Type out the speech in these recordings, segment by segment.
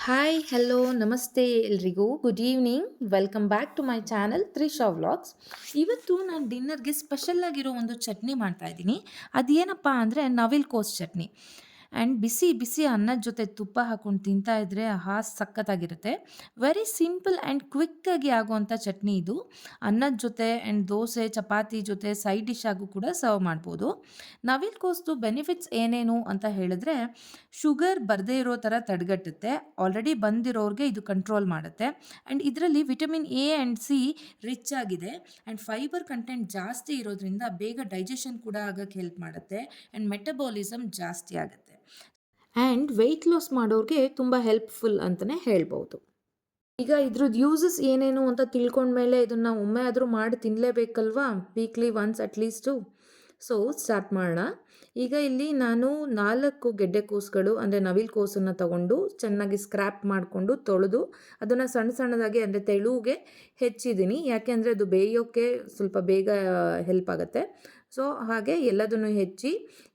Hi, hello, ನಮಸ್ತೆ ಎಲ್ರಿಗೂ. Good evening. Welcome back to my channel Trisha vlogs. ಇವತ್ತು ನಾನು ಡಿನ್ನರ್ಗೆ ಸ್ಪೆಷಲ್ ಆಗಿರೋ ಒಂದು ಚಟ್ನಿ ಮಾಡ್ತಾ ಇದ್ದೀನಿ. ಅದೇನಪ್ಪ ಅಂದರೆ ನವಿಲು ಕೋಸು ಚಟ್ನಿ. ಆ್ಯಂಡ್ ಬಿಸಿ ಬಿಸಿ ಅನ್ನದ ಜೊತೆ ತುಪ್ಪ ಹಾಕ್ಕೊಂಡು ತಿಂತಾ ಇದ್ದರೆ ಆಹಾ ಸಖತ್ತಾಗಿರುತ್ತೆ. ವೆರಿ ಸಿಂಪಲ್ ಆ್ಯಂಡ್ ಕ್ವಿಕ್ಕಾಗಿ ಆಗುವಂಥ ಚಟ್ನಿ ಇದು. ಅನ್ನದ ಜೊತೆ ಆ್ಯಂಡ್ ದೋಸೆ ಚಪಾತಿ ಜೊತೆ ಸೈಡ್ ಡಿಶ್ ಆಗೂ ಕೂಡ ಸರ್ವ್ ಮಾಡ್ಬೋದು. ನವಿಲು ಕೋಸ್ದು ಬೆನಿಫಿಟ್ಸ್ ಏನೇನು ಅಂತ ಹೇಳಿದ್ರೆ, ಶುಗರ್ ಬರದೇ ಇರೋ ಥರ ತಡೆಗಟ್ಟುತ್ತೆ. ಆಲ್ರೆಡಿ ಬಂದಿರೋರಿಗೆ ಇದು ಕಂಟ್ರೋಲ್ ಮಾಡುತ್ತೆ. ಆ್ಯಂಡ್ ಇದರಲ್ಲಿ vitamin A and C rich ಆಗಿದೆ. ಆ್ಯಂಡ್ ಫೈಬರ್ ಕಂಟೆಂಟ್ ಜಾಸ್ತಿ ಇರೋದ್ರಿಂದ ಬೇಗ ಡೈಜೆಷನ್ ಕೂಡ ಆಗಕ್ಕೆ ಹೆಲ್ಪ್ ಮಾಡುತ್ತೆ. ಆ್ಯಂಡ್ ಮೆಟಬಾಲಿಸಮ್ ಜಾಸ್ತಿ ಆಗುತ್ತೆ. ಆ್ಯಂಡ್ ವೆಯ್ಟ್ ಲಾಸ್ ಮಾಡೋರಿಗೆ ತುಂಬ ಹೆಲ್ಪ್ಫುಲ್ ಅಂತಲೇ ಹೇಳ್ಬೋದು. ಈಗ ಇದ್ರದ್ದು ಯೂಸಸ್ ಏನೇನು ಅಂತ ತಿಳ್ಕೊಂಡ್ಮೇಲೆ ಇದನ್ನು ಒಮ್ಮೆ ಆದರೂ ಮಾಡಿ ತಿನ್ನಲೇಬೇಕಲ್ವಾ, weekly once at least. So start ಮಾಡೋಣ. ಈಗ ಇಲ್ಲಿ ನಾನು 4 ಗೆಡ್ಡೆಕೋಸುಗಳು ಅಂದರೆ ನವಿಲು ಕೋಸನ್ನು ತಗೊಂಡು ಚೆನ್ನಾಗಿ ಸ್ಕ್ರ್ಯಾಪ್ ಮಾಡಿಕೊಂಡು ತೊಳೆದು ಅದನ್ನು ಸಣ್ಣ ಸಣ್ಣದಾಗಿ ಅಂದರೆ ತೆಳುಗೆ ಹೆಚ್ಚಿದ್ದೀನಿ. ಯಾಕೆ ಅಂದರೆ ಅದು ಬೇಯೋಕ್ಕೆ ಸ್ವಲ್ಪ ಬೇಗ ಹೆಲ್ಪ್ ಆಗುತ್ತೆ. ಸೊ ಹಾಗೆ ಎಲ್ಲದನ್ನು ಹೆಚ್ಚಿ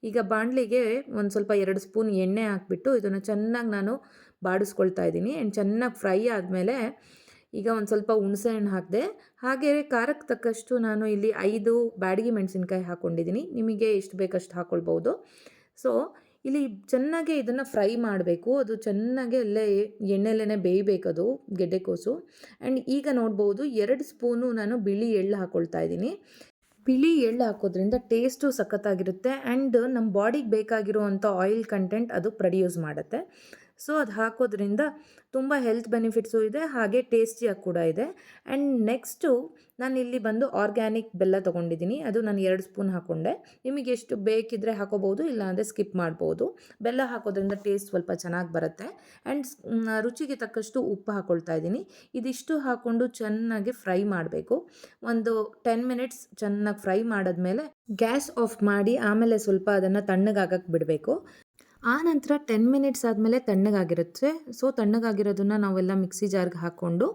ಈಗ ಬಾಣಲಿಗೆ ಒಂದು ಸ್ವಲ್ಪ 2 ಸ್ಪೂನ್ ಎಣ್ಣೆ ಹಾಕಿಬಿಟ್ಟು ಇದನ್ನು ಚೆನ್ನಾಗಿ ನಾನು ಬಾಡಿಸ್ಕೊಳ್ತಾ ಇದ್ದೀನಿ. ಆ್ಯಂಡ್ ಚೆನ್ನಾಗಿ ಫ್ರೈ ಆದಮೇಲೆ ಈಗ ಒಂದು ಸ್ವಲ್ಪ ಹುಣಸೆಹಣ್ಣು ಹಾಕಿದೆ. ಹಾಗೆ ಖಾರಕ್ಕೆ ತಕ್ಕಷ್ಟು ನಾನು ಇಲ್ಲಿ 5 ಬ್ಯಾಡಗಿ ಮೆಣಸಿನ್ಕಾಯಿ ಹಾಕ್ಕೊಂಡಿದ್ದೀನಿ. ನಿಮಗೆ ಎಷ್ಟು ಬೇಕಷ್ಟು ಹಾಕ್ಕೊಳ್ಬೋದು. ಸೊ ಇಲ್ಲಿ ಚೆನ್ನಾಗಿ ಇದನ್ನು ಫ್ರೈ ಮಾಡಬೇಕು. ಅದು ಚೆನ್ನಾಗಿ ಅಲ್ಲೇ ಎಣ್ಣೆಲೇ ಬೇಯಬೇಕದು ಗೆಡ್ಡೆಕೋಸು. ಆ್ಯಂಡ್ ಈಗ ನೋಡ್ಬೋದು 2 ಸ್ಪೂನು ನಾನು ಬಿಳಿ ಎಳ್ಳು ಹಾಕ್ಕೊಳ್ತಾ ಇದ್ದೀನಿ. ಬಿಳಿ ಎಳ್ಳು ಹಾಕೋದ್ರಿಂದ ಟೇಸ್ಟು ಸಖತ್ತಾಗಿರುತ್ತೆ. ಆ್ಯಂಡ್ ನಮ್ಮ ಬಾಡಿಗೆ ಬೇಕಾಗಿರುವಂಥ ಆಯಿಲ್ ಕಂಟೆಂಟ್ ಅದು ಪ್ರೊಡ್ಯೂಸ್ ಮಾಡುತ್ತೆ. ಸೊ ಅದು ಹಾಕೋದ್ರಿಂದ ತುಂಬ ಹೆಲ್ತ್ ಬೆನಿಫಿಟ್ಸು ಇದೆ, ಹಾಗೆ ಟೇಸ್ಟಿಯಾಗಿ ಕೂಡ ಇದೆ. ಆ್ಯಂಡ್ ನೆಕ್ಸ್ಟು ನಾನು ಇಲ್ಲಿ ಬಂದು ಆರ್ಗ್ಯಾನಿಕ್ ಬೆಲ್ಲ ತೊಗೊಂಡಿದ್ದೀನಿ. ಅದು ನಾನು 2 ಸ್ಪೂನ್ ಹಾಕ್ಕೊಂಡೆ. ನಿಮಗೆ ಎಷ್ಟು ಬೇಕಿದ್ದರೆ ಹಾಕೋಬೋದು, ಇಲ್ಲಾಂದರೆ ಸ್ಕಿಪ್ ಮಾಡ್ಬೋದು. ಬೆಲ್ಲ ಹಾಕೋದ್ರಿಂದ ಟೇಸ್ಟ್ ಸ್ವಲ್ಪ ಚೆನ್ನಾಗಿ ಬರುತ್ತೆ. ಆ್ಯಂಡ್ ರುಚಿಗೆ ತಕ್ಕಷ್ಟು ಉಪ್ಪು ಹಾಕ್ಕೊಳ್ತಾ ಇದ್ದೀನಿ. ಇದಿಷ್ಟು ಹಾಕ್ಕೊಂಡು ಚೆನ್ನಾಗಿ ಫ್ರೈ ಮಾಡಬೇಕು. ಒಂದು 10 ಮಿನಿಟ್ಸ್ ಚೆನ್ನಾಗಿ ಫ್ರೈ ಮಾಡಿದ್ಮೇಲೆ ಗ್ಯಾಸ್ ಆಫ್ ಮಾಡಿ ಆಮೇಲೆ ಸ್ವಲ್ಪ ಅದನ್ನು ತಣ್ಣಗಾಗಕ್ಕೆ ಬಿಡಬೇಕು. ಆ ನಂತರ 10 ಮಿನಿಟ್ಸ್ ಆದಮೇಲೆ ತಣ್ಣಗಾಗಿರುತ್ತೆ. ಸೊ ತಣ್ಣಗಾಗಿರೋದನ್ನು ನಾವೆಲ್ಲ ಮಿಕ್ಸಿ ಜಾರ್ಗೆ ಹಾಕ್ಕೊಂಡು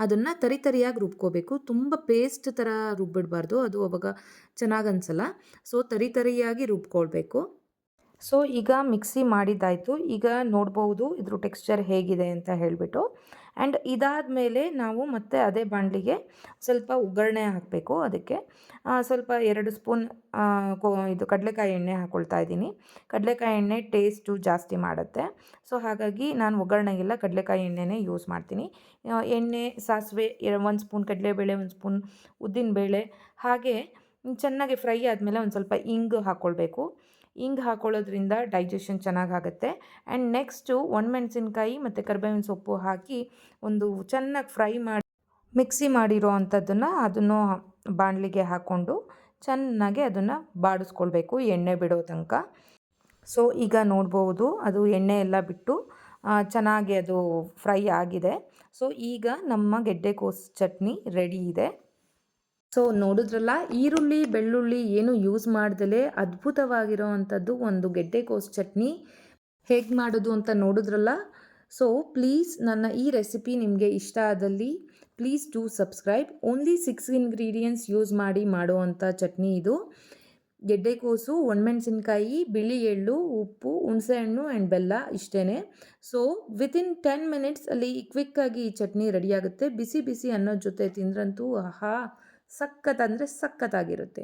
ಅದನ್ನು ತರಿಯಾಗಿ ರುಬ್ಕೋಬೇಕು. ತುಂಬ ಪೇಸ್ಟ್ ಥರ ರುಬ್ಬಿಡಬಾರ್ದು, ಅದು ಅವಾಗ ಚೆನ್ನಾಗಿ ಅನಿಸಲ್ಲ. ಸೊ ತರಿಯಾಗಿ ರುಬ್ಕೊಳ್ಬೇಕು. ಸೊ ಈಗ ಮಿಕ್ಸಿ ಮಾಡಿದ್ದಾಯಿತು. ಈಗ ನೋಡ್ಬೋದು ಇದ್ರ ಟೆಕ್ಸ್ಚರ್ ಹೇಗಿದೆ ಅಂತ ಹೇಳಿಬಿಟ್ಟು. ಆ್ಯಂಡ್ ಇದಾದಮೇಲೆ ನಾವು ಮತ್ತೆ ಅದೇ ಬಾಣಲಿಗೆ ಸ್ವಲ್ಪ ಒಗ್ಗರಣೆ ಹಾಕಬೇಕು. ಅದಕ್ಕೆ ಸ್ವಲ್ಪ 2 ಸ್ಪೂನ್ ಇದು ಕಡಲೆಕಾಯಿ ಎಣ್ಣೆ ಹಾಕ್ಕೊಳ್ತಾ ಇದ್ದೀನಿ. ಕಡಲೆಕಾಯಿ ಎಣ್ಣೆ ಟೇಸ್ಟು ಜಾಸ್ತಿ ಮಾಡುತ್ತೆ. ಸೊ ಹಾಗಾಗಿ ನಾನು ಒಗ್ಗರಣೆಗೆಲ್ಲ ಕಡಲೆಕಾಯಿ ಎಣ್ಣೆನೇ ಯೂಸ್ ಮಾಡ್ತೀನಿ. ಎಣ್ಣೆ, ಸಾಸಿವೆ, 1 ಸ್ಪೂನ್ ಕಡಲೆಬೇಳೆ, 1 ಸ್ಪೂನ್ ಉದ್ದಿನಬೇಳೆ, ಹಾಗೆ ಚೆನ್ನಾಗಿ ಫ್ರೈ ಆದಮೇಲೆ ಒಂದು ಸ್ವಲ್ಪ ಇಂಗು ಹಾಕ್ಕೊಳ್ಬೇಕು. ಹಿಂಗೆ ಹಾಕ್ಕೊಳ್ಳೋದ್ರಿಂದ ಡೈಜೆಷನ್ ಚೆನ್ನಾಗಾಗುತ್ತೆ. ಆ್ಯಂಡ್ ನೆಕ್ಸ್ಟು ಒಣಮೆಣಸಿನ್ಕಾಯಿ ಮತ್ತು ಕರಿಬೇವಿನ ಸೊಪ್ಪು ಹಾಕಿ ಒಂದು ಚೆನ್ನಾಗಿ ಫ್ರೈ ಮಾಡಿ ಮಿಕ್ಸಿ ಮಾಡಿರೋ ಅಂಥದ್ದನ್ನು ಅದನ್ನು ಬಾಣಲಿಗೆ ಹಾಕ್ಕೊಂಡು ಚೆನ್ನಾಗಿ ಅದನ್ನು ಬಾಡಿಸ್ಕೊಳ್ಬೇಕು ಎಣ್ಣೆ ಬಿಡೋ ತನಕ. ಸೊ ಈಗ ನೋಡ್ಬೋದು ಅದು ಎಣ್ಣೆ ಎಲ್ಲ ಬಿಟ್ಟು ಚೆನ್ನಾಗಿ ಅದು ಫ್ರೈ ಆಗಿದೆ. ಸೊ ಈಗ ನಮ್ಮ ಗೆಡ್ಡೆಕೋಸು ಚಟ್ನಿ ರೆಡಿ ಇದೆ. ಸೊ ನೋಡಿದ್ರಲ್ಲ, ಈರುಳ್ಳಿ ಬೆಳ್ಳುಳ್ಳಿ ಏನು ಯೂಸ್ ಮಾಡ್ದಲೇ ಅದ್ಭುತವಾಗಿರೋ ಅಂಥದ್ದು ಒಂದು ಗೆಡ್ಡೆಕೋಸು ಚಟ್ನಿ ಹೇಗೆ ಮಾಡೋದು ಅಂತ ನೋಡಿದ್ರಲ್ಲ. ಸೊ ಪ್ಲೀಸ್ ನನ್ನ ಈ ರೆಸಿಪಿ ನಿಮಗೆ ಇಷ್ಟ ಆದಲ್ಲಿ please do subscribe. Only 6 ingredients use ಮಾಡಿ ಮಾಡುವಂಥ ಚಟ್ನಿ ಇದು. ಗೆಡ್ಡೆಕೋಸು, ಒಣಮೆಣಸಿನ್ಕಾಯಿ, ಬಿಳಿ ಎಳ್ಳು, ಉಪ್ಪು, ಹುಣಸೆಹಣ್ಣು ಆ್ಯಂಡ್ ಬೆಲ್ಲ, ಇಷ್ಟೇ. ಸೊ ವಿತಿನ್ 10 ಮಿನಿಟ್ಸ್ ಅಲ್ಲಿ ಕ್ವಿಕ್ಕಾಗಿ ಈ ಚಟ್ನಿ ರೆಡಿಯಾಗುತ್ತೆ. ಬಿಸಿ ಬಿಸಿ ಅನ್ನೋದ್ರ ಜೊತೆ ತಿಂದ್ರಂತೂ ಆಹಾ ಸಖತ್ ಅಂದರೆ ಸಖತ್ತಾಗಿರುತ್ತೆ.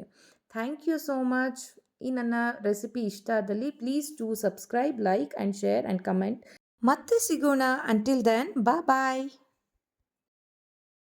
Thank you so much. ಈ ನನ್ನ ರೆಸಿಪಿ ಇಷ್ಟ ಆದಲ್ಲಿ please do subscribe, like and share and comment. ಮತ್ತೆ ಸಿಗೋಣ. ಅಂಟಿಲ್ ದೆನ್ ಬಾಯ್.